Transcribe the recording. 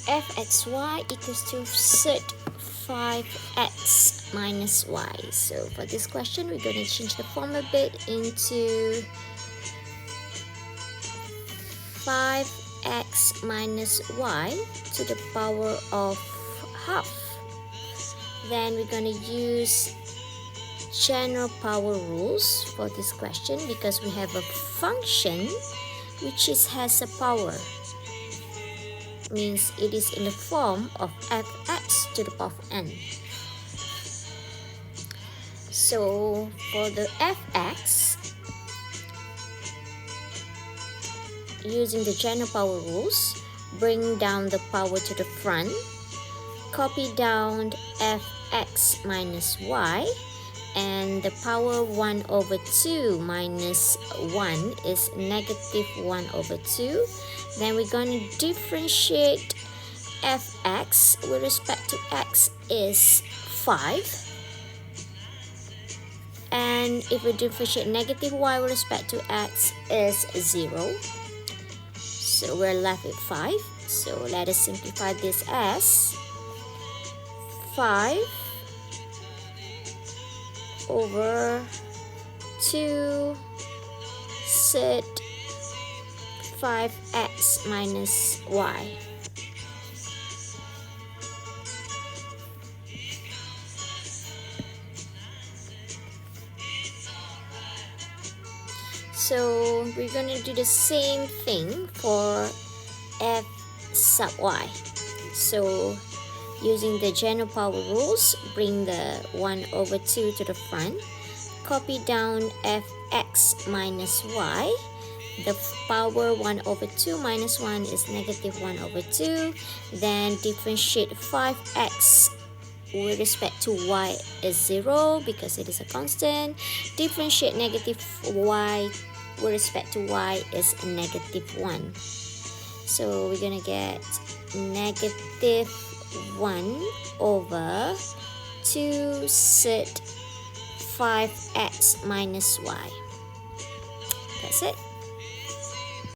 fxy equals to set 5x minus y. So for this question, we're going to change the form a bit into 5x minus y to the power of half. Then we're going to use general power rules for this question because we have a function which has a power. Means it is in the form of fx to the power of n. So for the fx, using the general power rules, bring down the power to the front, copy down fx minus y, and the power 1 over 2 minus 1 is negative 1 over 2. Then we're going to differentiate fx with respect to x is 5. And if we differentiate negative y with respect to x is 0. So we're left with 5. So let us simplify this as 5 over 2 set 5x minus y. So we're going to do the same thing for f sub y. So using the general power rules, bring the 1 over 2 to the front, copy down fx minus y. The power 1 over 2 minus 1 is negative 1 over 2. Then differentiate 5x with respect to y is 0 because it is a constant. Differentiate negative y with respect to y is negative 1. So we're going to get negative 1 over 2 set 5x minus y. That's it.